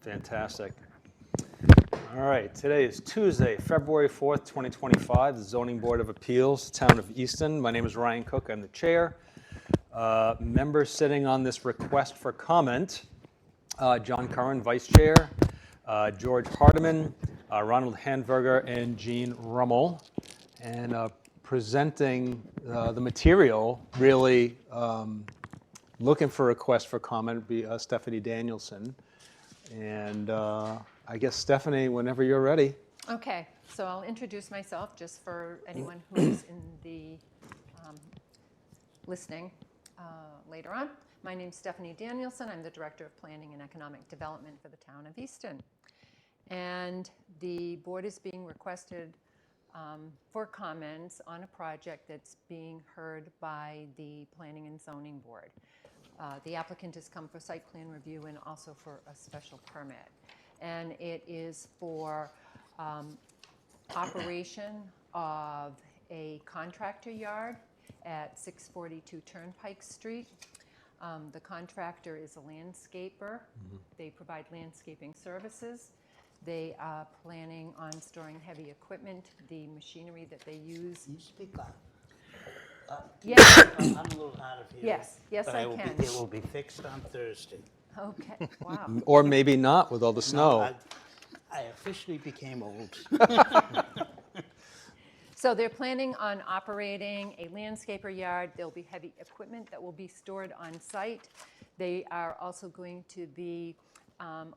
Fantastic. All right, today is Tuesday, February 4th, 2025, the Zoning Board of Appeals, Town of Easton. My name is Ryan Cook, I'm the chair. Members sitting on this request for comment, John Curran, vice chair, George Hardiman, Ronald Handberger, and Jean Rummel. And presenting the material, really looking for requests for comment, would be Stephanie Danielson. And I guess, Stephanie, whenever you're ready. Okay, so I'll introduce myself just for anyone who's in the listening later on. My name's Stephanie Danielson. I'm the Director of Planning and Economic Development for the Town of Easton. And the board is being requested for comments on a project that's being heard by the Planning and Zoning Board. The applicant has come for site plan review and also for a special permit. And it is for operation of a contractor yard at 642 Turnpike Street. The contractor is a landscaper. Mm-hmm. They provide landscaping services. They are planning on storing heavy equipment, the machinery that they use. Can you speak up? Yes. I'm a little hard of hearing. Yes, but I can. It will be fixed on Thursday. Okay, wow. Or maybe not with all the snow. No, I officially became old. So they're planning on operating a landscaper yard. There'll be heavy equipment that will be stored on site. They are also going to be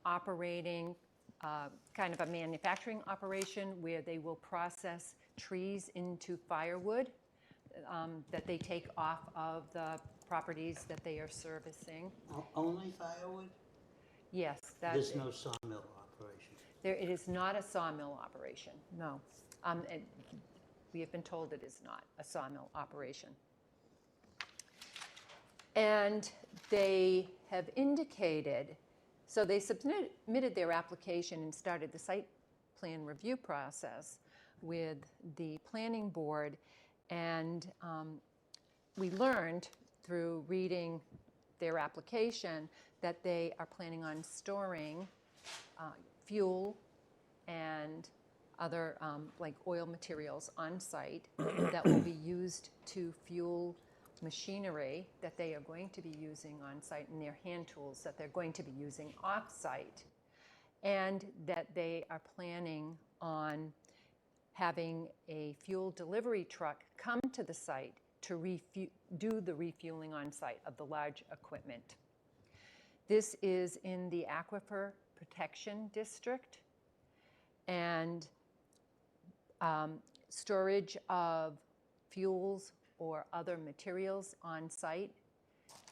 operating kind of a manufacturing operation where they will process trees into firewood that they take off of the properties that they are servicing. Only firewood? Yes. There's no sawmill operation? It is not a sawmill operation, no. We have been told it is not a sawmill operation. And they have indicated, so they submitted their application and started the site plan review process with the planning board. And we learned through reading their application that they are planning on storing fuel and other like oil materials on site that will be used to fuel machinery that they are going to be using on site and their hand tools that they're going to be using off site, and that they are planning on having a fuel delivery truck come to the site to do the refueling on site of the large equipment. This is in the Aquifer Protection District, and storage of fuels or other materials on site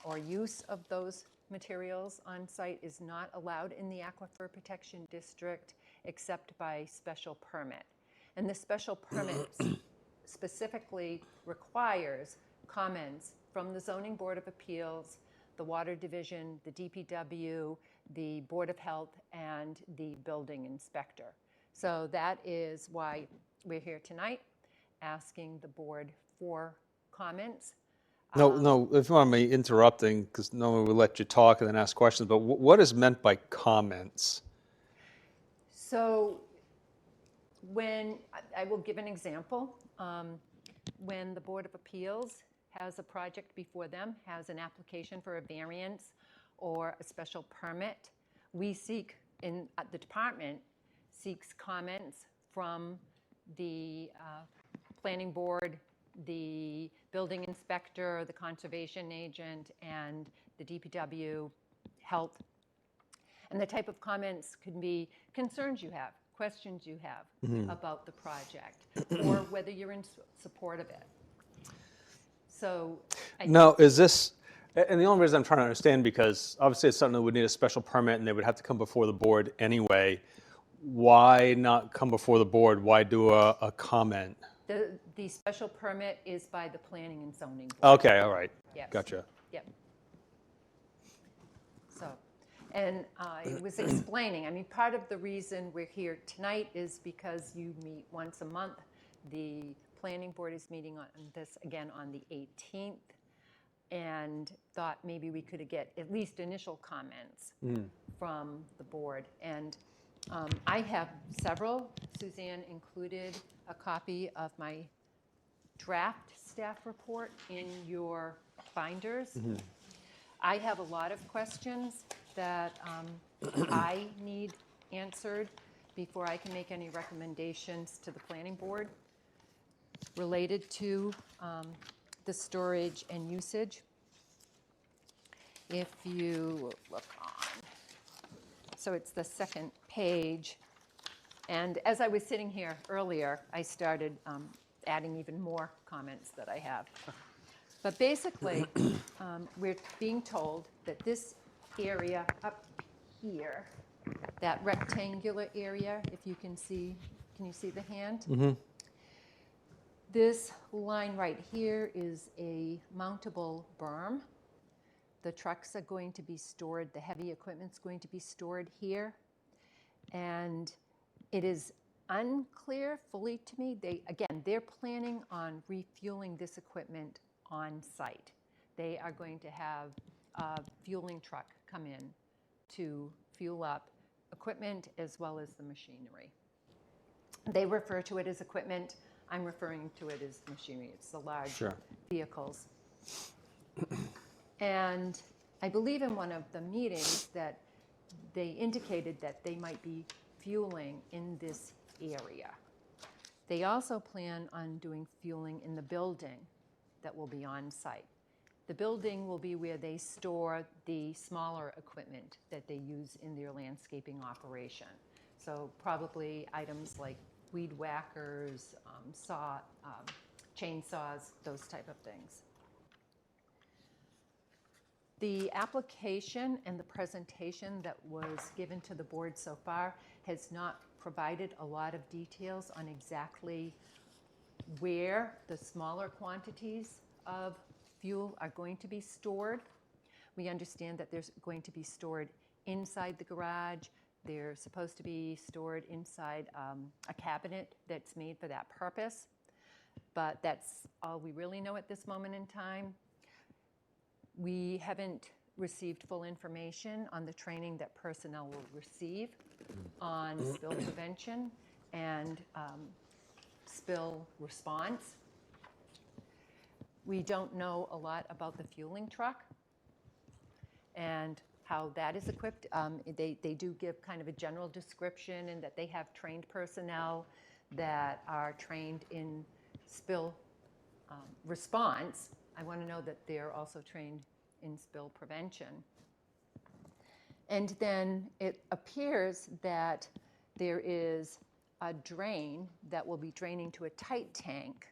or use of those materials on site is not allowed in the Aquifer Protection District except by special permit. And the special permit specifically requires comments from the Zoning Board of Appeals, the Water Division, the DPW, the Board of Health, and the building inspector. So that is why we're here tonight, asking the board for comments. No, if you want me interrupting, because no one will let you talk and then ask questions, but what is meant by comments? So when, I will give an example. When the Board of Appeals has a project before them, has an application for a variance or a special permit, we seek, the department seeks comments from the planning board, the building inspector, the conservation agent, and the DPW health. And the type of comments can be concerns you have, questions you have about the project, or whether you're in support of it. So now, is this, and the only reason I'm trying to understand, because obviously it's something that would need a special permit and they would have to come before the board anyway. Why not come before the board? Why do a comment? The special permit is by the Planning and Zoning Board. Okay, all right. Yes. Gotcha. Yep. So, and I was explaining, I mean, part of the reason we're here tonight is because you meet once a month. The Planning Board is meeting on this again on the 18th. and thought maybe we could get at least initial comments from the board. And I have several. Suzanne included a copy of my draft staff report in your binders. I have a lot of questions that I need answered before I can make any recommendations to the planning board related to the storage and usage. If you look on, so it's the second page. And as I was sitting here earlier, I started adding even more comments that I have. But basically, we're being told that this area up here, that rectangular area, if you can see the hand? This line right here is a mountable berm. The trucks are going to be stored, the heavy equipment's going to be stored here. And it is unclear fully to me. They're planning on refueling this equipment on site. They are going to have a fueling truck come in to fuel up equipment as well as the machinery. They refer to it as equipment. I'm referring to it as machinery. It's the large vehicles. And I believe in one of the meetings that they indicated that they might be fueling in this area. They also plan on doing fueling in the building that will be on site. The building will be where they store the smaller equipment that they use in their landscaping operation. So probably items like weed whackers, chainsaws, those type of things. The application and the presentation that was given to the board so far has not provided a lot of details on exactly where the smaller quantities of fuel are going to be stored. We understand that there's going to be stored inside the garage. They're supposed to be stored inside a cabinet that's made for that purpose. But that's all we really know at this moment in time. We haven't received full information on the training that personnel will receive on spill prevention and spill response. We don't know a lot about the fueling truck and how that is equipped. They do give kind of a general description and that they have trained personnel that are trained in spill response. I want to know that they're also trained in spill prevention. And then it appears that there is a drain that will be draining to a tight tank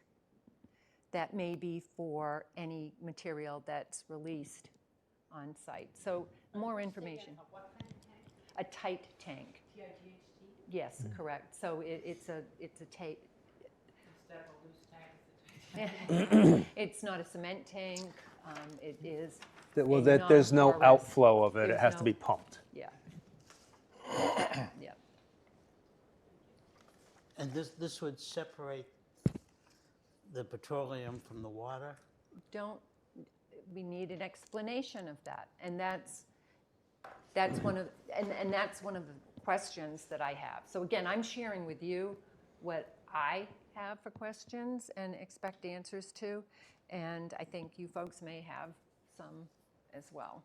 that may be for any material that's released on site. So more information. What kind of tank? A tight tank. TIGHT? Yes, correct. So it's a tape. Instead of a loose tank, It's not a cement tank. It is. Well, a there's no non-porous- outflow of it. It there's has to no- be pumped. Yeah. Yeah. And this would separate the petroleum from the water? We need an explanation of that. And that's one of, and that's one of the questions that I have. So again, I'm sharing with you what I have for questions and expect answers to. And I think you folks may have some as well.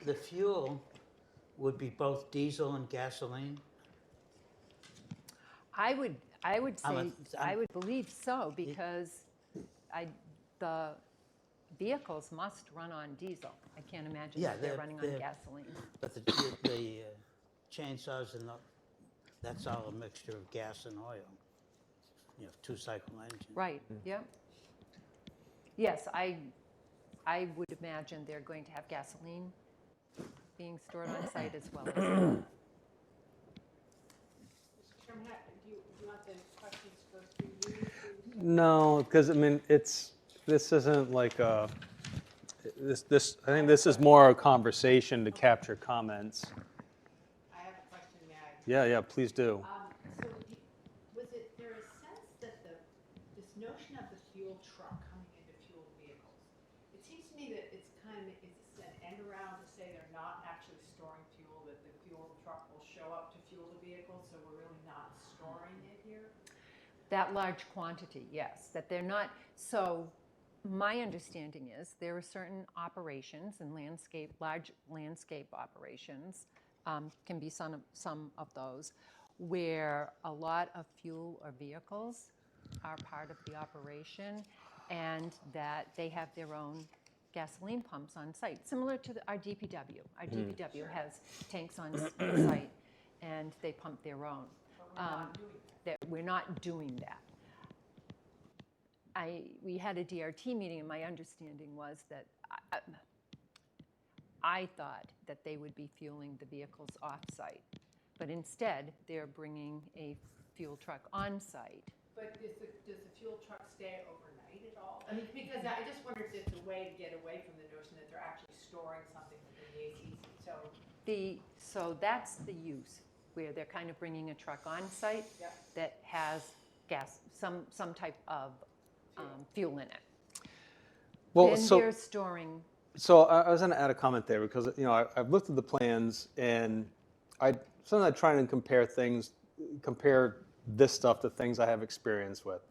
The fuel would be both diesel and gasoline? I would say, I I'm- would believe so, because the vehicles must run on diesel. I can't imagine Yeah, that they're they're- running on they're- gasoline. But the chainsaws and that's all a mixture of gas and oil. You know, two-cycle engine. Right, yep. Yes, I would imagine they're going to have gasoline being stored on site as well as Mr. Chairman, do you want the questions to go through you? No, because I mean, this isn't like I think this is more a conversation to capture comments. I have a question, may I? Yeah, please do. Was it there a sense that this notion of the fuel truck coming into fuel vehicles, it seems to me that it's an end around to say they're not actually storing fuel, that the fuel truck will show up to fuel the vehicle, so we're really not storing it here? That large quantity, yes, that they're not, so my understanding is there are certain operations and large landscape operations, can be some of those, where a lot of fuel or vehicles are part of the operation and that they have their own gasoline pumps on site, similar to our DPW. Our DPW has tanks on site and they pump their own. We're not doing that. We had a DRT meeting and my understanding was that I thought that they would be fueling the vehicles off-site, but instead they're bringing a fuel truck on-site. But does the fuel truck stay overnight at all? I mean, because I just wonder if it's a way to get away from the notion that they're actually storing something within the ACC. So that's the use, where they're kind of bringing a truck on-site that has gas, some type of fuel in it. Well, and they're storing. So I was going to add a comment there because I've looked at the plans and sometimes I try and compare this stuff to things I have experience with,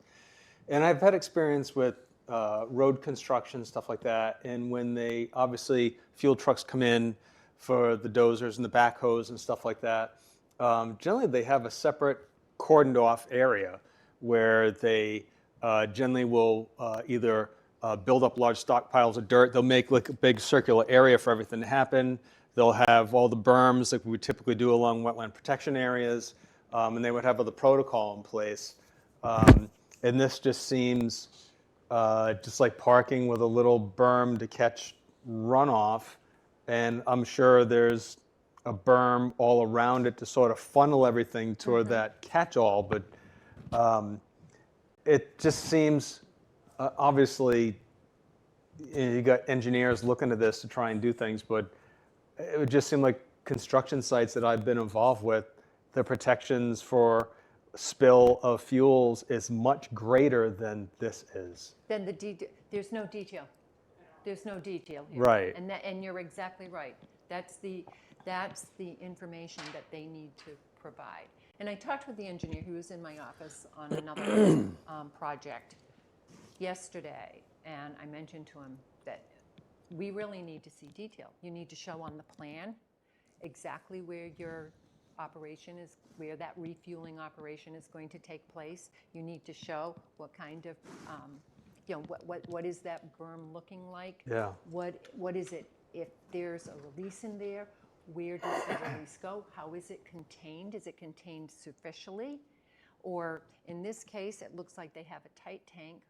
and I've had experience with road construction, stuff like that. And when they obviously fuel trucks come in for the dozers and the backhoes and stuff like that, generally they have a separate cordoned off area where they generally will either build up large stockpiles of dirt. They'll make like a big circular area for everything to happen. They'll have all the berms like we would typically do along wetland protection areas, and they would have other protocol in place. And this just seems just like parking with a little berm to catch runoff. And I'm sure there's a berm all around it to sort of funnel everything toward that catch-all, but it just seems, obviously, you got engineers looking at this to try and do things, but it would just seem like construction sites that I've been involved with, the protections for spill of fuels is much greater than this is. Then there's no detail. There's no detail here. Right. And you're exactly right. That's the information that they need to provide. And I talked with the engineer who was in my office on another project yesterday, and I mentioned to him that we really need to see detail. You need to show on the plan exactly where your operation is, where that refueling operation is going to take place. You need to show what kind of, what is that berm looking like? Yeah. What is it? If there's a release in there, where does the release go? How is it contained? Is it contained superficially? Or in this case, it looks like they have a tight tank.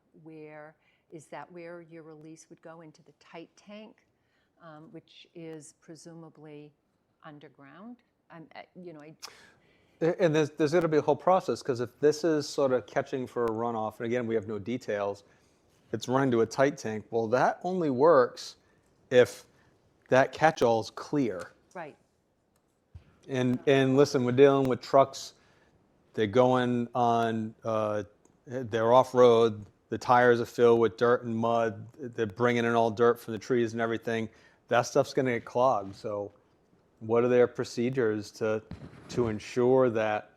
Is that where your release would go, into the tight tank, which is presumably underground? And there's going to be a whole process, because if this is sort of catching for a runoff, and again, we have no details, it's running to a tight tank. Well, that only works if that catch-all is clear. Right. And listen, we're dealing with trucks. They're going on, they're off-road. The tires are filled with dirt and mud. They're bringing in all dirt from the trees and everything. That stuff's going to get clogged. So what are their procedures to ensure that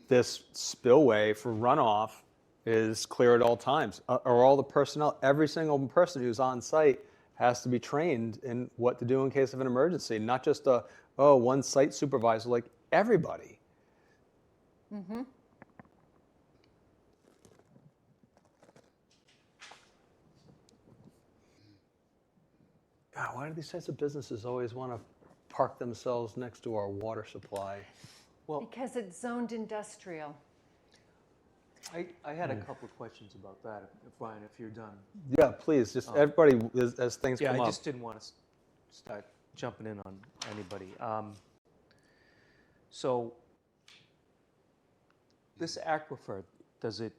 this spillway for runoff is clear at all times? Or all the personnel, every single person who's on site has to be trained in what to do in case of an emergency, not just one site supervisor, like everybody. Mm-hmm. God, why do these types of businesses always want to park themselves next to our water supply? Well, Because it's zoned industrial. I had a couple of questions about that, if Ryan, if you're done. Yeah, please, just everybody, as things Yeah, come I up. just didn't want to start jumping in on anybody. So this aquifer, does it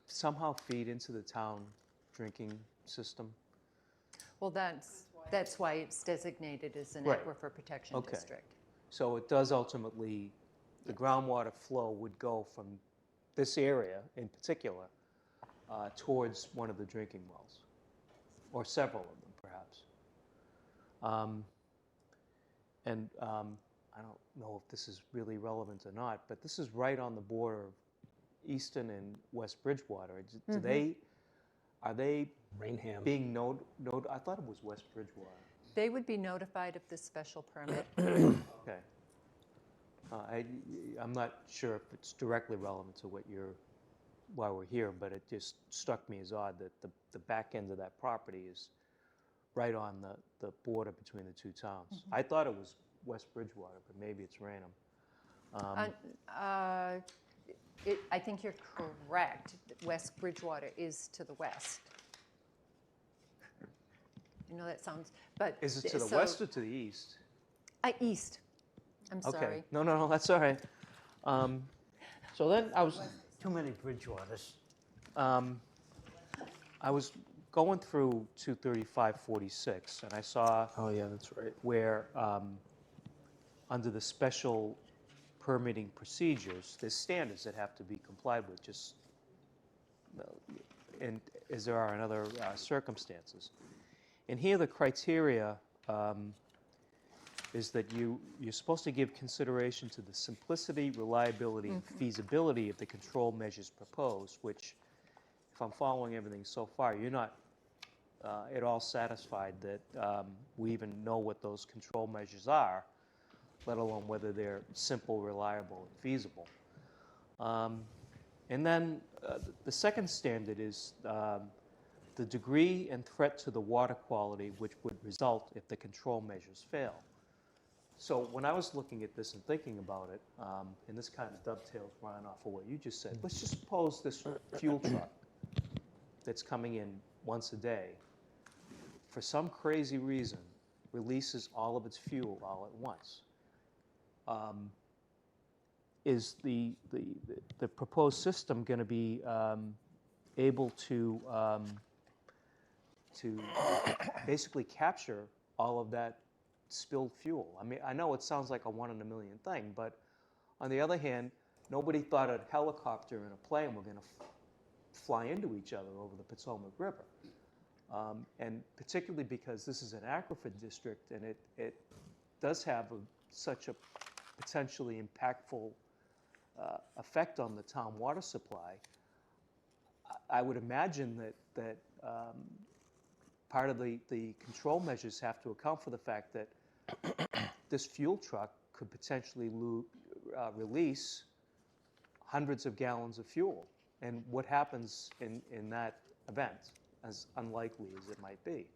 somehow feed into the town drinking system? Well, that's why it's designated as an Right. aquifer protection Okay. district. So it does ultimately, the groundwater flow would go from this area in particular towards one of the drinking wells, or several of them perhaps. I don't know if this is really relevant or not, but this is right on the border of Easton and West Bridgewater. Are they Rainham. being I thought it was West Bridgewater. They would be notified of the special permit. Okay. I'm not sure if it's directly relevant to why we're here, but it just struck me as odd that the back end of that property is right on the border between the two towns. I thought it was West Bridgewater, but maybe it's Raynham. I think you're correct. West Bridgewater is to the west. I know that sounds, but. Is it to the west or to the east? East. I'm Okay. sorry. No, that's all right. So then Too many Bridgewaters. I was going through 23546, and I saw Oh, yeah, that's right. where under the special permitting procedures, there's standards that have to be complied with, just and as there are in other circumstances. And here the criteria is that you're supposed to give consideration to the simplicity, reliability, and feasibility of the control measures proposed, which, if I'm following everything so far, you're not at all satisfied that we even know what those control measures are, let alone whether they're simple, reliable, and feasible. And then the second standard is the degree and threat to the water quality which would result if the control measures fail. So when I was looking at this and thinking about it, and this kind of dovetails, Ryan, off of what you just said, let's just suppose this fuel truck that's coming in once a day, for some crazy reason, releases all of its fuel all at once. Is the proposed system going to be able to basically capture all of that spilled fuel? I mean, I know it sounds like a 1 in a million thing, but on the other hand, nobody thought a helicopter and a plane were going to fly into each other over the Potomac River. And particularly because this is an aquifer district and it does have such a potentially impactful effect on the town water supply, I would imagine that part of the control measures have to account for the fact that this fuel truck could potentially release hundreds of gallons of fuel. And what happens in that event, as unlikely as it might be?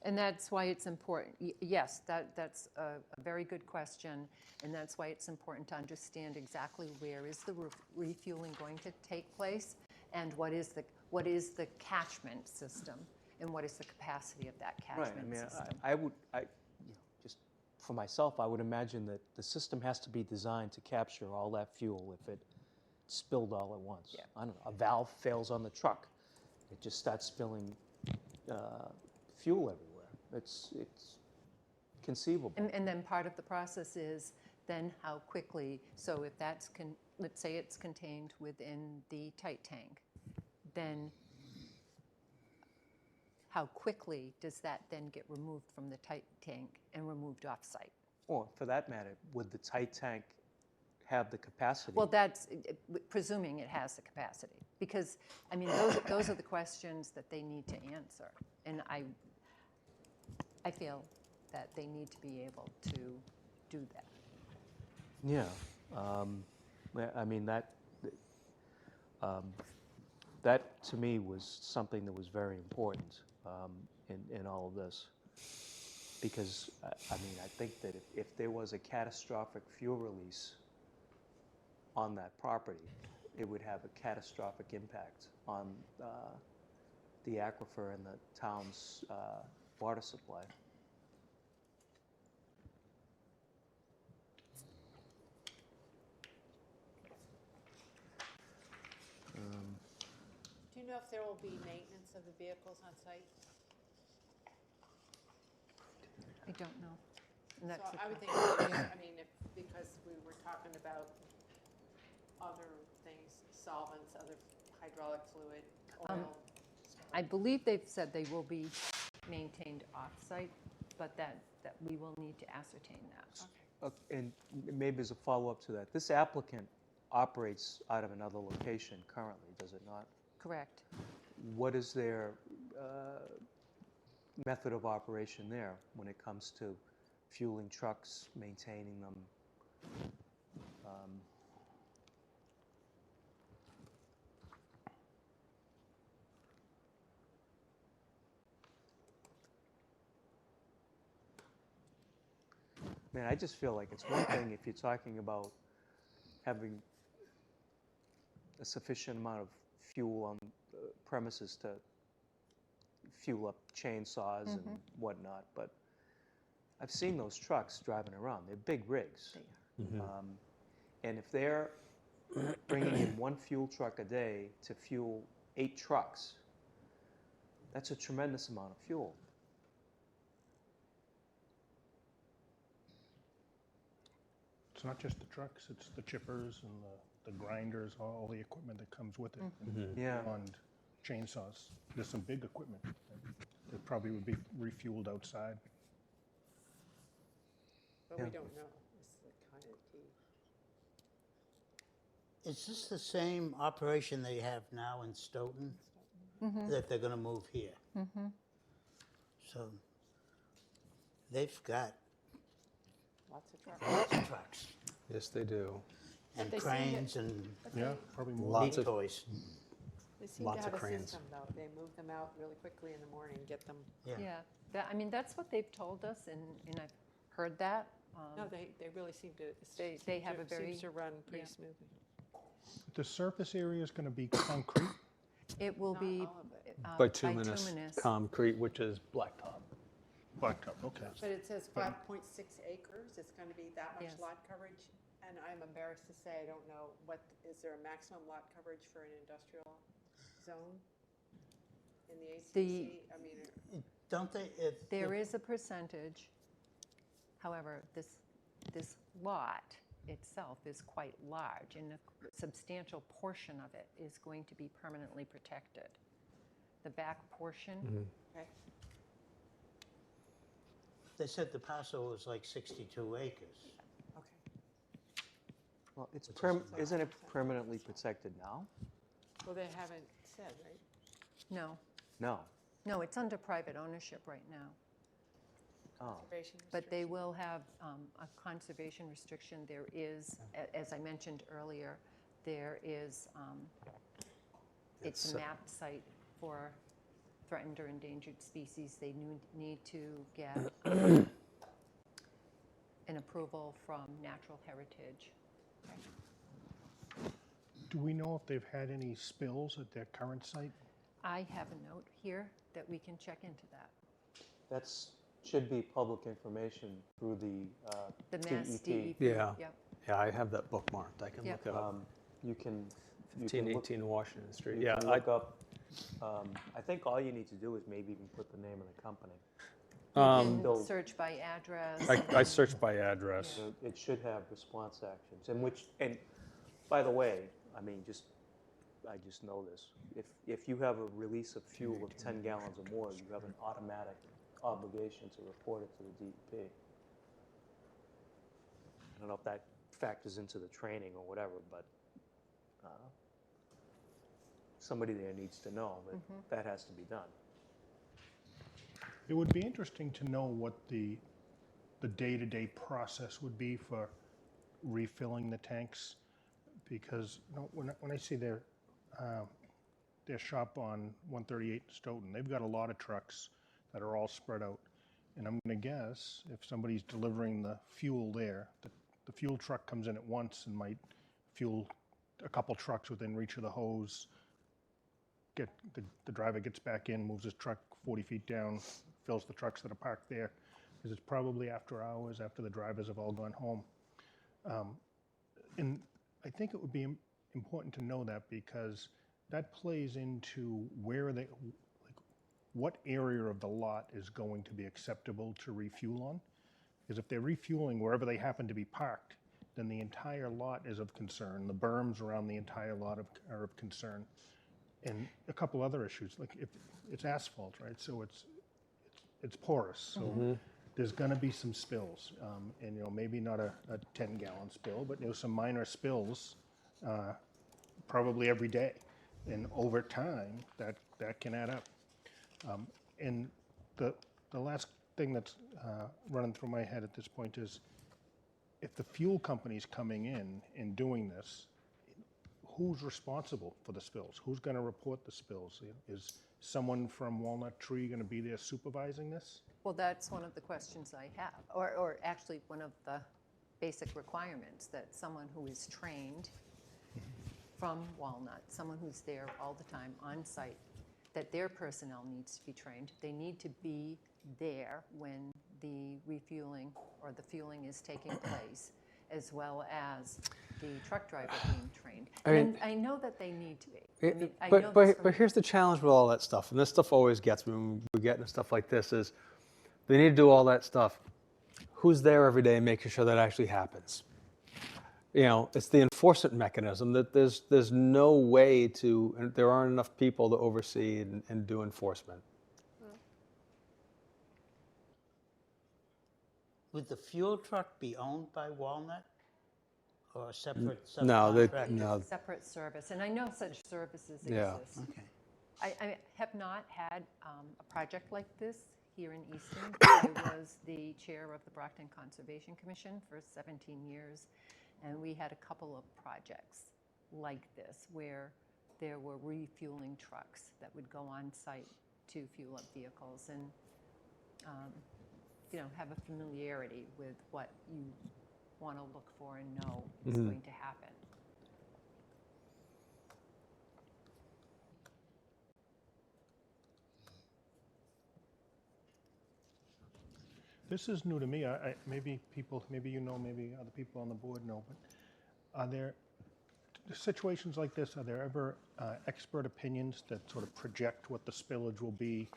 And that's why it's important. Yes, that's a very good question, and that's why it's important to understand exactly where is the refueling going to take place, and what is the catchment system, and what is the capacity of that catchment system. I would, just for myself, I would imagine that the system has to be designed to capture all that fuel if it spilled all at once. Yeah. I don't know, a valve fails on the truck, it just starts spilling fuel everywhere. It's conceivable. And then part of the process is then how quickly, so if that's, let's say it's contained within the tight tank, then how quickly does that then get removed from the tight tank and removed off-site? Or for that matter, would the tight tank have the capacity? Well, that's presuming it has the capacity, because, I mean, those are the questions that they need to answer. And I feel that they need to be able to do that. Yeah, I mean, that to me was something that was very important in all of this. Because, I mean, I think that if there was a catastrophic fuel release on that property, it would have a catastrophic impact on the aquifer and the town's water supply. Do you know if there will be maintenance of the vehicles on site? don't know. And that's So the I would question. think, I mean, because we were talking about other things, solvents, other hydraulic fluid, oil. I believe they've said they will be maintained off-site, but that we will need to ascertain that. And maybe as a follow-up to that, this applicant operates out of another location currently, does it not? Correct. What is their method of operation there when it comes to fueling trucks, maintaining them? Man, I just feel like it's one thing if you're talking about having a sufficient amount of fuel on premises to fuel up chainsaws and whatnot, but I've seen those trucks driving around. They're big rigs. They are. And if they're bringing in one fuel truck a day to fuel 8 trucks, that's a tremendous amount of fuel. It's not just the trucks, it's the chippers and the grinders, all the equipment that comes with it. And Yeah. beyond chainsaws, there's some big equipment that probably would be refueled outside. But we don't know, is the kind of key. Is this the same operation they have now in Stoughton that they're going to move here? So they've got Lots of trucks. lots of trucks Yes, they do. and they seem to- cranes and Yeah, probably more. Lots meat of- toys. They seem to Lots of have a cranes. system, though. They move them out really quickly in the morning, get them. Yeah. Yeah, I mean, that's what they've told us, and I've heard that. No, they really seem to. They have a very- Seems to run pretty yeah. smoothly. The surface area is going to be concrete. It will Not be all of it. Bituminous bituminous. concrete, which is blacktop. Blacktop, okay. But it says 5.6 acres, it's gonna be that much Yes. lot coverage, and I'm embarrassed to say, I don't know, is there a maximum lot coverage for an industrial zone in the ACC? I mean, Don't they? There is a percentage, however, this lot itself is quite large, and a substantial portion of it is going to be permanently protected. The back portion, okay, They said the parcel was like 62 acres. okay. Well, it's Which is isn't it permanently protected now? Well, they haven't said, right? no, No. it's under private ownership right now. Oh. Conservation But they restriction. will have a conservation restriction. There is, as I mentioned earlier, there is, it's a mapped site for threatened or endangered species. They need to get an approval from Natural Heritage. Do we know if they've had any spills at their current site? I have a note here that we can check into that. That's should be public information through the The Mass DEP. DEP. Yeah. Yep. Yeah, I have that bookmarked. I can Yep. look it up. You can 1518 Washington Street. You Yeah, can look up. I think all you need to do is maybe even put the name of the company. You Bill- can search by address. I searched by address. So it should have response actions, and by the way, I mean, I just know this. If you have a release of fuel of 10 gallons or more, you have an automatic obligation to report it to the DEP. I don't know if that factors into the training or whatever, but somebody there needs to know that that has to be done. It would be interesting to know what the day-to-day process would be for refilling the tanks, because when I see their shop on 138 Stoughton, they've got a lot of trucks that are all spread out, and I'm going to guess if somebody's delivering the fuel there, the fuel truck comes in at once and might fuel a couple trucks within reach of the hose. The driver gets back in, moves his truck 40 feet down, fills the trucks that are parked there, because it's probably after hours, after the drivers have all gone home. And I think it would be important to know that, because that plays into where what area of the lot is going to be acceptable to refuel on. Because if they're refueling wherever they happen to be parked, then the entire lot is of concern. The berms around the entire lot are of concern. And a couple other issues, like if it's asphalt, right? So it's porous, so there's gonna be some spills. And, maybe not a 10-gallon spill, but, some minor spills probably every day. And over time, that can add up. And the last thing that's running through my head at this point is, if the fuel company's coming in and doing this, who's responsible for the spills? Who's going to report the spills? Is someone from Walnut Tree going to be there supervising this? Well, that's one of the questions I have, or actually one of the basic requirements, that someone who is trained from Walnut, someone who's there all the time on site, that their personnel needs to be trained. They need to be there when the refueling or the fueling is taking place, as well as the truck driver being trained. And I know that they need to be. I mean, I know this But from- here's the challenge with all that stuff, and this stuff always gets me when we get into stuff like this, is they need to do all that stuff. Who's there every day making sure that actually happens? It's the enforcement mechanism that there's no way to, and there aren't enough people to oversee and do enforcement. Would the fuel truck be owned by Walnut or a separate No, they- subcontractor? no. Separate service, and I know such services Yeah. exist. Okay. I have not had a project like this here in Easton. I was the chair of the Brockton Conservation Commission for 17 years, and we had a couple of projects like this where there were refueling trucks that would go on site to fuel up vehicles and have a familiarity with what you want to look for and know is going to happen. This is new to me. Maybe people, maybe maybe other people on the board know, but are there situations like this? Are there ever expert opinions that sort of project what the spillage will be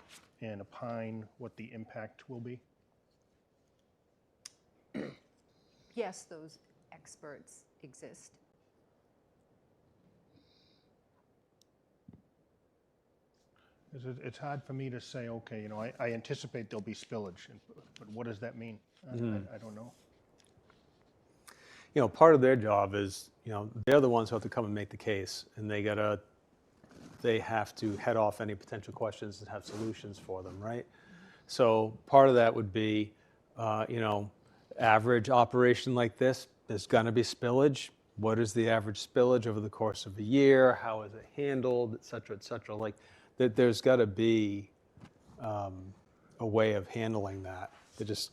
and opine what the impact will be? Yes, those experts exist. It's hard for me to say, okay, I anticipate there'll be spillage, but what does that mean? I don't know. Part of their job is, they're the ones who have to come and make the case, and they have to head off any potential questions and have solutions for them, right? So part of that would be, average operation like this, there's going to be spillage. What is the average spillage over the course of a year? How is it handled, et cetera, et cetera? Like, there's got to be a way of handling that. There just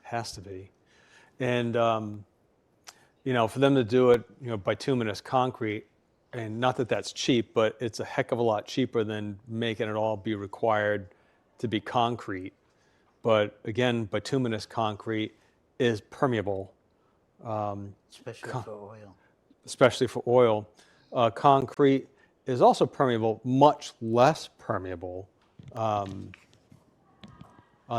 has to be. And, for them to do it, bituminous concrete, and not that that's cheap, but it's a heck of a lot cheaper than making it all be required to be concrete. But again, bituminous concrete is permeable. Especially for oil. Especially for oil. Concrete is also permeable, much less permeable on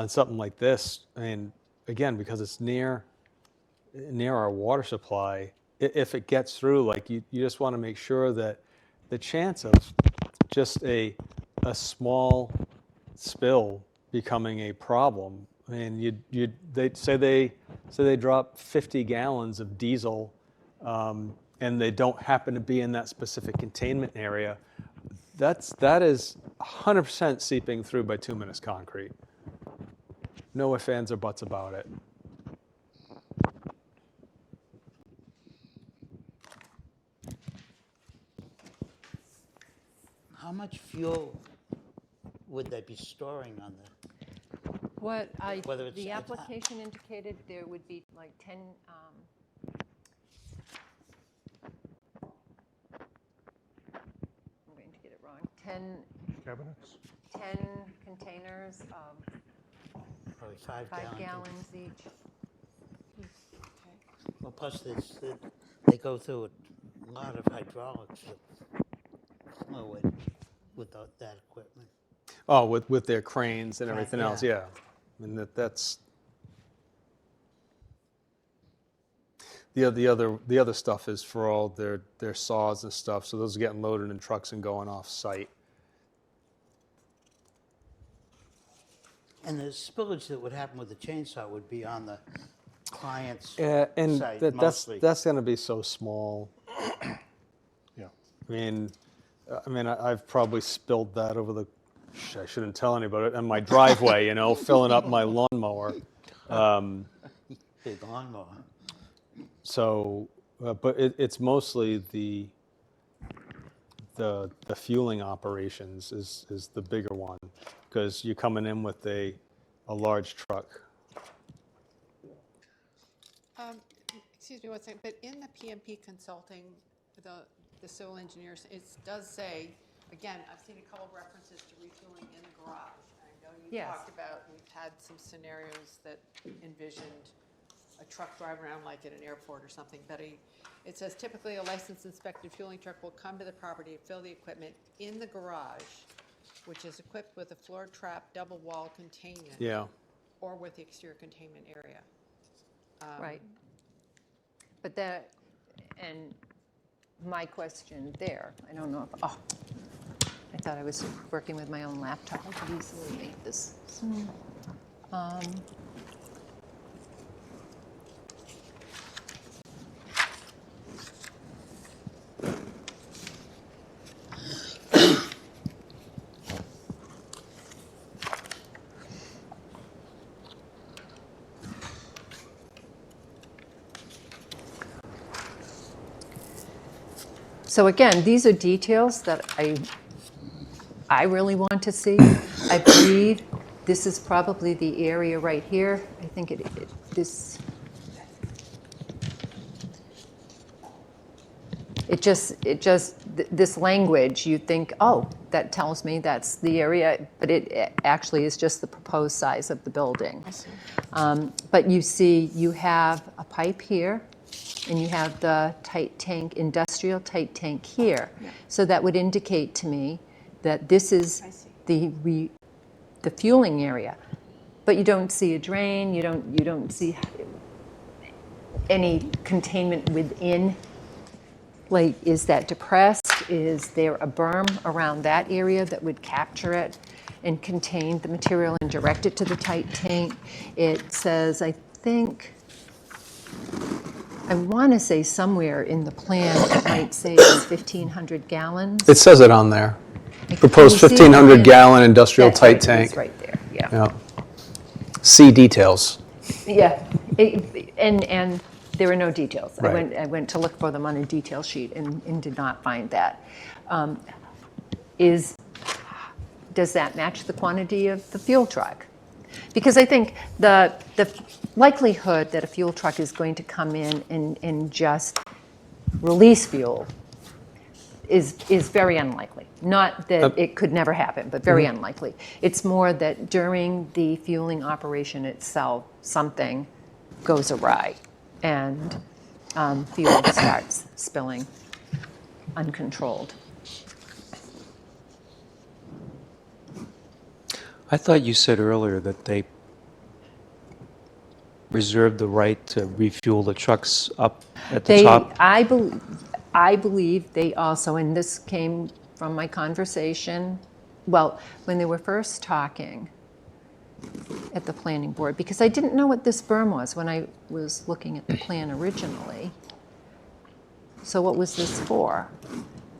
something like this. And again, because it's near our water supply, if it gets through, like you just want to make sure that the chance of just a small spill becoming a problem. I mean, they say they drop 50 gallons of diesel, and they don't happen to be in that specific containment area. That is 100% seeping through bituminous concrete. No ifs, ands, or buts about it. How much fuel would they be storing on the? What Whether it's the at- application indicated, there would be like 10, I'm going to get it wrong, 10 Cabinets? containers of Probably 5 5 gallons. gallons each. Well, plus they go through a lot of hydraulics with that equipment. Oh, with their cranes and everything yeah. else, yeah. I mean, that's, the other stuff is for all their saws and stuff, so those are getting loaded in trucks and going off site. And the spillage that would happen with the chainsaw would be on the client's Yeah, and site that's mostly. gonna be so small. Yeah. I mean, I've probably spilled that over the, I shouldn't tell anybody, on my driveway, filling up my lawnmower. Big lawnmower. So, but it's mostly the fueling operations is the bigger one, because you're coming in with a large truck. Excuse me one second, but in the PMP consulting, the civil engineers, it does say, again, I've seen a couple references to refueling in the garage. I know you Yes. talked about, we've had some scenarios that envisioned a truck driving around like at an airport or something, but it says typically a licensed inspected fueling truck will come to the property to fill the equipment in the garage, which is equipped with a floor trap double wall containment. Yeah. Or with the exterior containment area. Right. But that, and my question there, I don't know if, I thought I was working with my own laptop. I could easily make this. So again, these are details that I really want to see. I believe this is probably the area right here. I think this this language, you think, oh, that tells me that's the area, but it actually is just the proposed size of the building. I see. But you see, you have a pipe here, and you have the tight tank, industrial tight tank here. Yeah. So that would indicate to me that this is I see. the fueling area. But you don't see a drain, you don't see any containment within. Like, is that depressed? Is there a berm around that area that would capture it and contain the material and direct it to the tight tank? It says, I want to say somewhere in the plan, it might say it's 1,500 gallons. It says it on there. Can Proposed you see it? 1,500 gallon industrial That's tight right, tank. it's right there, yeah. Yeah. See details. Yeah, and there are no details. Right. I went to look for them on a detail sheet and did not find that. Does that match the quantity of the fuel truck? Because I think the likelihood that a fuel truck is going to come in and just release fuel is very unlikely. Not that it could never happen, but very unlikely. It's more that during the fueling operation itself, something goes awry and fuel starts spilling uncontrolled. I thought you said earlier that they reserved the right to refuel the trucks up at the top. I believe they also, and this came from my conversation, well, when they were first talking at the planning board, because I didn't know what this berm was when I was looking at the plan originally. So what was this for?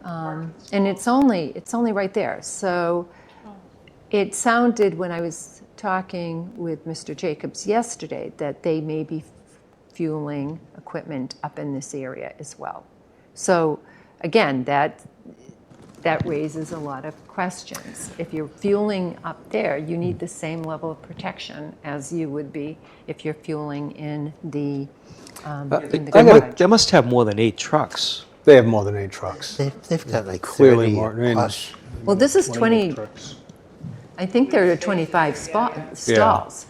And it's only right there. So it sounded, when I was talking with Mr. Jacobs yesterday, that they may be fueling equipment up in this area as well. So again, that raises a lot of questions. If you're fueling up there, you need the same level of protection as you would be if you're fueling in the garage. They must have more than 8 trucks. They have more than 8 trucks. They've got like Clearly 30 more, I mean, plus. Well, this is 28 20, trucks. I think there are 25 stalls.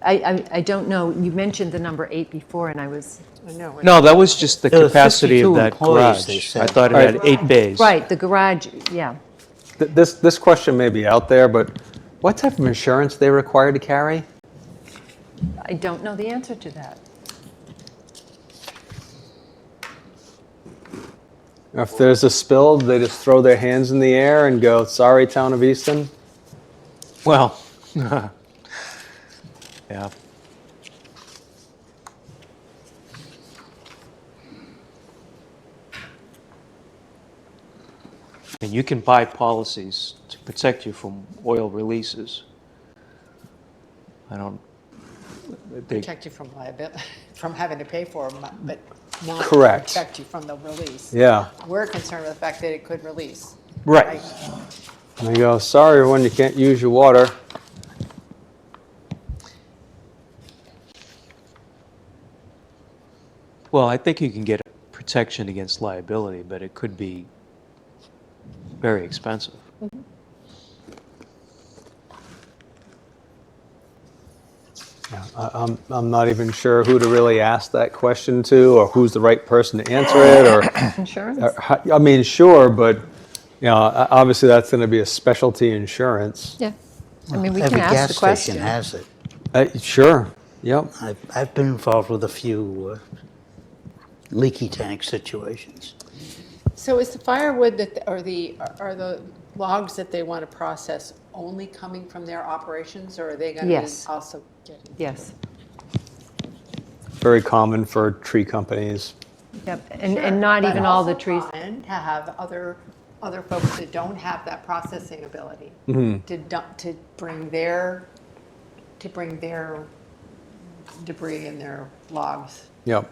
I don't know, you mentioned the number 8 before, and I was, No, that was just the There were capacity of 52 that employees, garage. they I said. thought it had 8 bays. right, the garage, yeah. This question may be out there, but what type of insurance they require to carry? I don't know the answer to that. If there's a spill, they just throw their hands in the air and go, "Sorry, Town of Easton." Well, yeah. And you can buy policies to protect you from oil releases. I don't, they, Protect you from liability, from having to pay for them, but not Correct. protect you from the release. Yeah. We're concerned with the fact that it could release. Right. And they go, "Sorry, everyone, you can't use your water." well, I think you can get protection against liability, but it could be very expensive. Yeah, I'm not even sure who to really ask that question to, or who's the right person to answer it, or, Insurance? I mean, sure, but, obviously that's going to be a specialty insurance. Yeah. I mean, we can Every ask gas the question. station has it. Sure, yep. I've been involved with a few leaky tank situations. So is the firewood that, are the logs that they want to process only coming from their operations, or are they going to be Yes. also getting? Yes. Very common for tree companies. Yep. And not even all the trees. And to have other folks that don't have that processing ability to bring their debris and their logs Yep.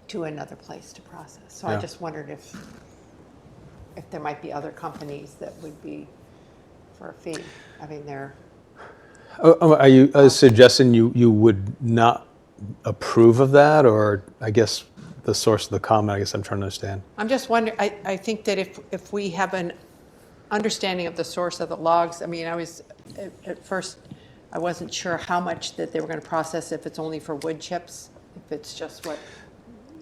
to another place to process. So I Yeah. just wondered if there might be other companies that would be for a fee. I mean, they're, Are you suggesting you would not approve of that, or I guess the source of the comment, I guess I'm trying to understand. I'm just wondering, I think that if we have an understanding of the source of the logs, I mean, at first, I wasn't sure how much that they were going to process, if it's only for wood chips, if it's just what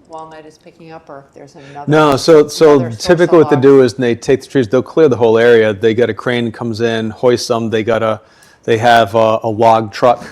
Walnut is picking up, or if there's another. No, so another source typically of what they logs. do is they take the trees, they'll clear the whole area. They got a crane comes in, hoists them. They have a log truck,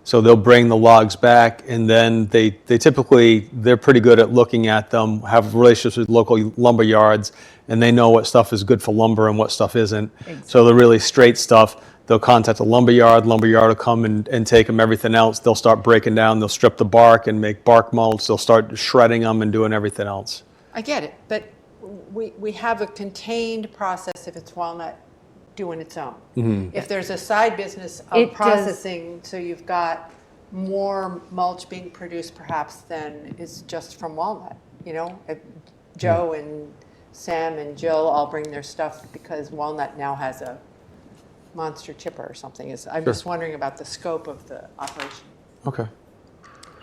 so they'll bring the logs back, and then they're pretty good at looking at them, have relationships with local lumber yards, and they know what stuff is good for lumber and what stuff isn't. So the really straight stuff, they'll contact a lumber yard will come and take them. Everything else, they'll start breaking down, they'll strip the bark and make bark mulch, they'll start shredding them and doing everything else. I get it, but we have a contained process if it's Walnut doing its own. If there's a side business It of does- processing, so you've got more mulch being produced perhaps than is just from Walnut, if Joe and Sam and Jill all bring their stuff because Walnut now has a monster chipper or something. I'm just wondering about the scope of the operation. Okay.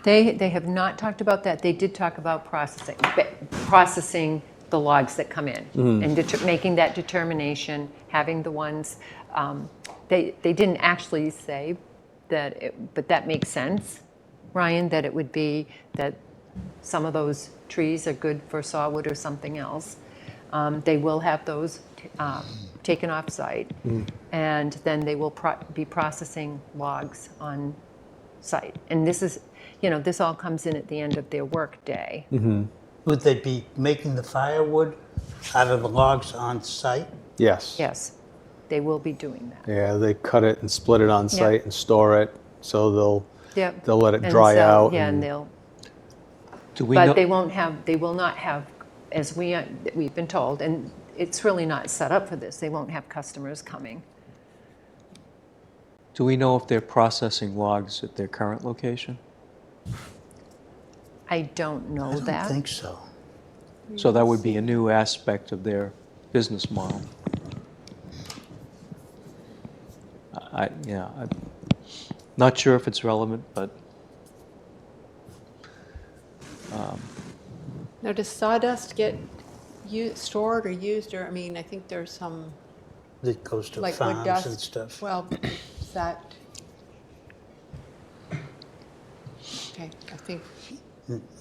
They have not talked about that. They did talk about processing the logs that come in and making that determination, having the ones. They didn't actually say that, but that makes sense, Ryan, that it would be that some of those trees are good for sawwood or something else. They will have those taken off site, and then they will be processing logs on site. And this is, this all comes in at the end of their work day. Would they be making the firewood out of the logs on site? Yes. Yes, they will be doing that. Yeah, they cut it and split it on site and store it, so Yep. they'll let it And dry so- out. Yeah, and- and they'll, do we know? but they will not have, as we've been told, and it's really not set up for this, they won't have customers coming. Do we know if they're processing logs at their current location? I don't know I don't that. think so. So that would be a new aspect of their business model. I'm not sure if it's relevant, but Now, does sawdust get stored or used, or, I mean, I think there's some, It goes to like wood farms dust. and stuff. Well, is that? Okay, I think,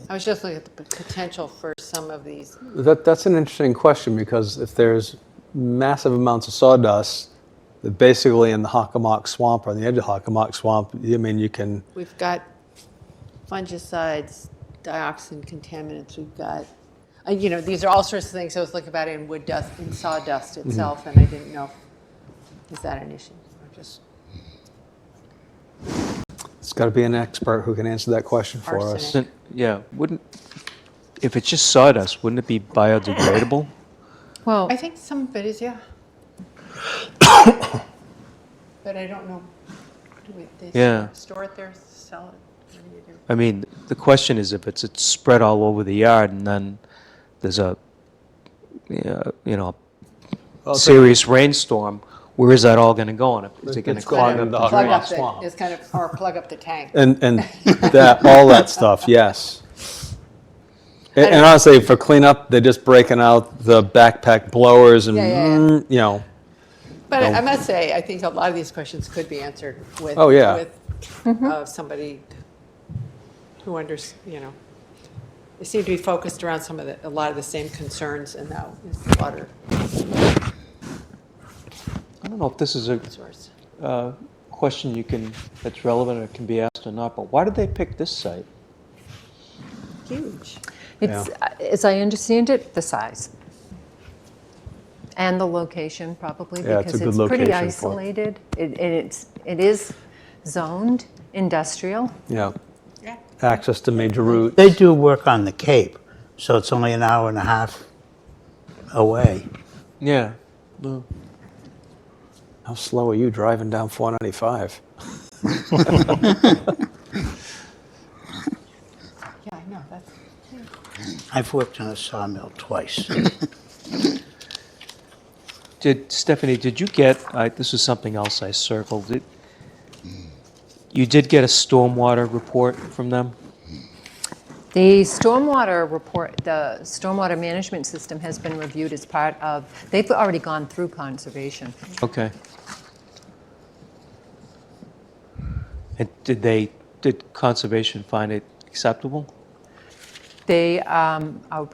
I was just looking at the potential for some of these. That's an interesting question, because if there's massive amounts of sawdust that basically in the Hockomock Swamp, or on the edge of Hockomock Swamp, I mean, you can, We've got fungicides, dioxin contaminants, we've got, you know, these are all sorts of things I was looking about in wood dust, in sawdust itself, and I didn't know, is that an issue? Or just it's got to be an expert who can answer that question for us. Arsenic. Yeah, if it's just sawdust, wouldn't it be biodegradable? Well, I think some of it is, yeah. But I don't know, they Yeah. store it there, sell it, what do you do? I mean, the question is if it's spread all over the yard and then there's a, you know, serious rainstorm, where is that all going to go? And is it going to It's going clog up into the the drain? Plug up Swamp. the, it's kind of, or plug up the tank. And that, all that stuff, yes. And honestly, for cleanup, they're just breaking out the backpack blowers and, Yeah. you know, But I must say, I think a lot of these questions could be answered with, Oh, yeah. with somebody who you know, they seem to be focused around a lot of the same concerns, and now is water I don't know if this is a source. question that's relevant or can be asked or not, but why did they pick this site? Huge. it's, as I understand it, the size. And the location, probably, Yeah, it's a because good it's pretty location for it. isolated. It is zoned industrial. yeah, Yeah. access to major routes. They do work on the Cape, so it's only an hour and a half away. Yeah. How slow are you driving down 495? Yeah, I know, that's, I've worked on a sawmill twice. Stephanie, did you get, this is something else I circled, you did get a stormwater report from them? The stormwater report, the stormwater management system has been reviewed as part of, they've already gone through conservation. Okay. And did conservation find it acceptable? They are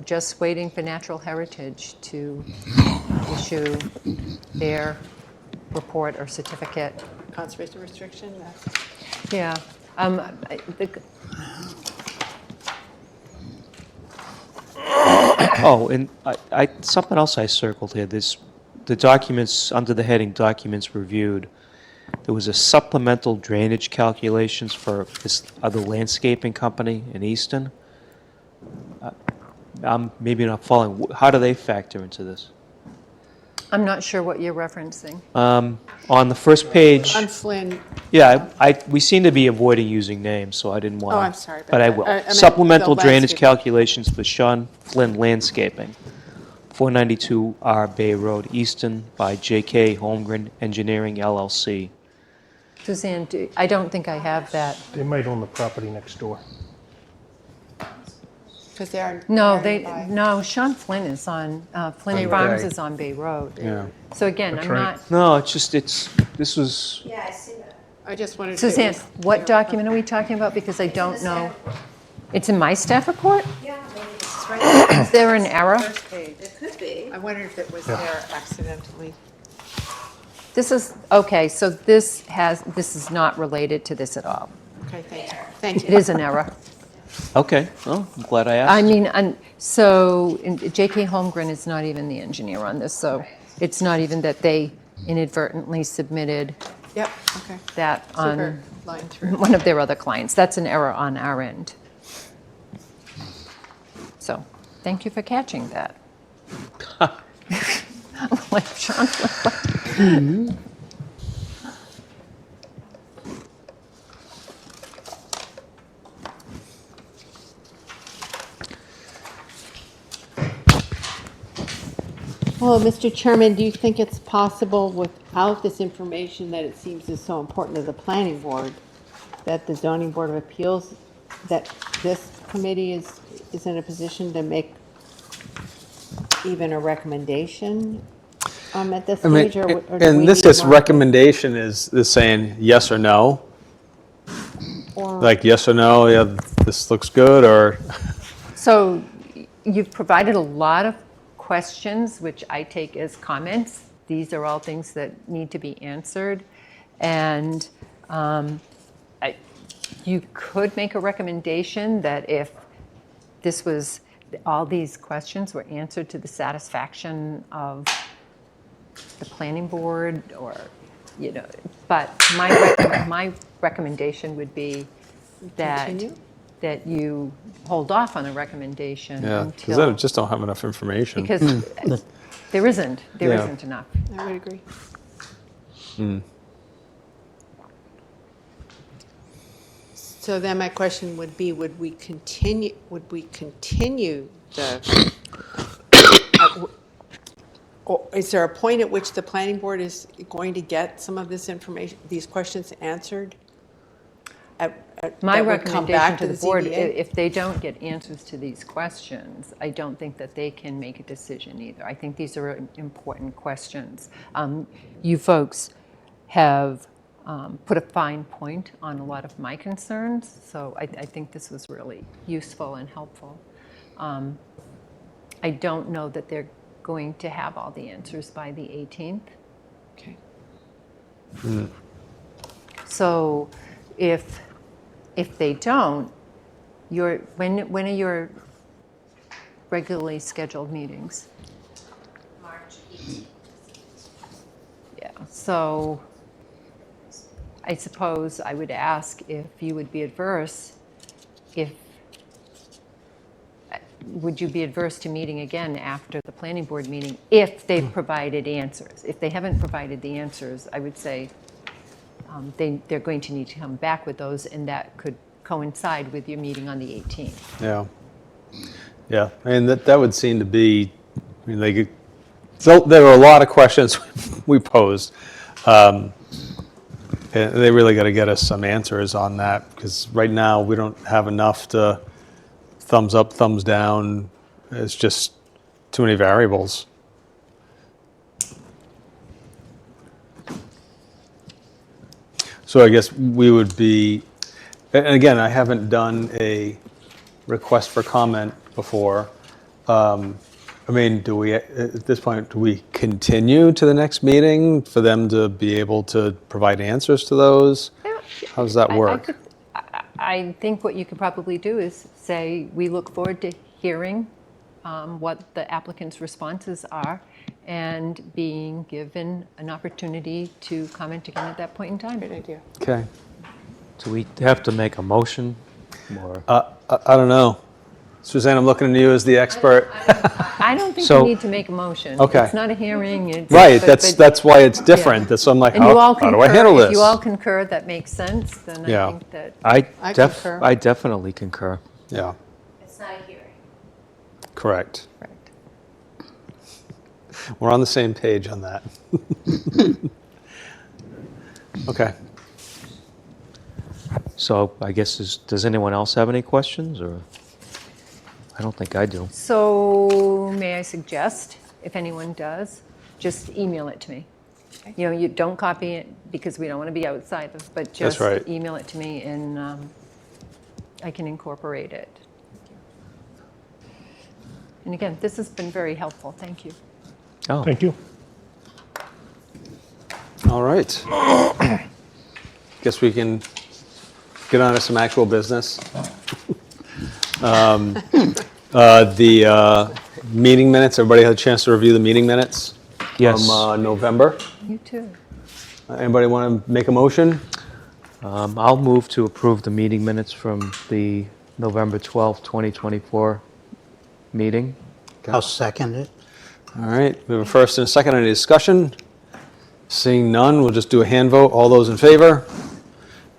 just waiting for Natural Heritage to issue their report or certificate. conservation restriction, Yeah. Oh, and something else I circled here, the documents, under the heading Documents Reviewed, there was a supplemental drainage calculations for this other landscaping company in Easton. I'm maybe not following. How do they factor into this? I'm not sure what you're referencing. On the first page, on Flynn, yeah, we seem to be avoiding using names, so I didn't want to. I'm sorry about But I that. will. I meant Supplemental the drainage landscape. calculations for Sean Flynn Landscaping, 492 R Bay Road, Easton, by J.K. Holmgren Engineering LLC. Suzanne, I don't think I have that. They might own the property next door. because they are. No, they're nearby. no, Sean Flynn is on, Flynn Bay Farms Road. is on Bay Road. Yeah. So again, That's I'm right. not, No, this was, Yeah, I see that. I just wanted to. Suzanne, what document are we talking about? Because I don't know. It's in my staff report? Yeah, maybe it's right there. Is there an error? First page. It could be. I wondered if it was there accidentally. This is, okay, so this is not related to this at all. Okay, thank you. Thank It you. is an error. okay, well, I'm glad I asked. I mean, so J.K. Holmgren is not even the engineer on this, so it's not even that they inadvertently submitted Yep, okay. that Super on line through. one of their other clients. That's an error on our end. So, thank you for catching that. Like Sean. Well, Mr. Chairman, do you think it's possible without this information that it seems is so important to the planning board, that the zoning board of appeals, that this committee is in a position to make even a recommendation at this I mean, stage? Or do we and this need is more? recommendation is saying yes or no, Or- like yes or no, yeah, this looks good, or, So you've provided a lot of questions, which I take as comments. These are all things that need to be answered. And you could make a recommendation that if all these questions were answered to the satisfaction of the planning board, or, but my recommendation would be that Continue? that you hold off on a recommendation Yeah, because until, I just don't have enough information. because there isn't Yeah. enough. I would agree. So then my question would be, would we continue the, or is there a point at which the planning board is going to get some of this information, these questions answered? My That would come back recommendation to the the board, ZBA? if they don't get answers to these questions, I don't think that they can make a decision either. I think these are important questions. You folks have put a fine point on a lot of my concerns, so I think this was really useful and helpful. I don't know that they're going to have all the answers by the 18th. Okay. So if they don't, when are your regularly scheduled meetings? March 18th. Yeah, so I suppose I would ask if you would be adverse, would you be adverse to meeting again after the planning board meeting if they've provided answers? If they haven't provided the answers, I would say they're going to need to come back with those, and that could coincide with your meeting on the 18th. Yeah. Yeah, and that would seem to be, so there were a lot of questions we posed. And they really got to get us some answers on that, because right now we don't have enough to thumbs up, thumbs down. It's just too many variables. So I guess we would be, and again, I haven't done a request for comment before. Do we, at this point, do we continue to the next meeting for them to be able to provide answers to those? How does that work? I think what you could probably do is say, we look forward to hearing what the applicant's responses are, and being given an opportunity to comment again at that point in time. Good idea. Okay. Do we have to make a motion, or? I don't know. Suzanne, I'm looking at you as the expert. I don't think So- you need to make a motion. Okay. It's not a hearing. It's, Right, but- that's why it's different. That's why I'm like, And you all how do I concur. handle this? If you all concur, that makes sense, then Yeah. I think that, I concur. I definitely concur. Yeah, It's not a hearing. correct. right. We're on the same page on that. Okay. So I guess, does anyone else have any questions, or? I don't think I do. So may I suggest, if anyone does, just email it to me. You don't copy it because we don't want to be outside of, but just right. email it to me, and I can incorporate it. And again, this has been very helpful. Thank you. Oh, Thank you. All right. Guess we can get on to some actual business. The meeting minutes, everybody had a chance to review the meeting minutes yes. from November. You too. Anybody want to make a motion? I'll move to approve the meeting minutes from the November 12th, 2024 meeting. I'll second it. All right, we have a first and a second. Any discussion? Seeing none, we'll just do a hand vote. All those in favor?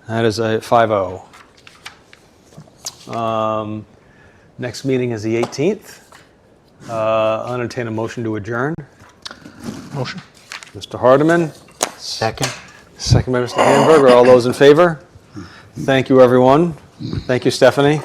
That is a 5-0. Next meeting is the 18th. I'll entertain a motion to adjourn. Motion. Mr. Hardeman, Second. second by Mr. Hamburger. All those in favor? Thank you, everyone. Thank you, Stephanie.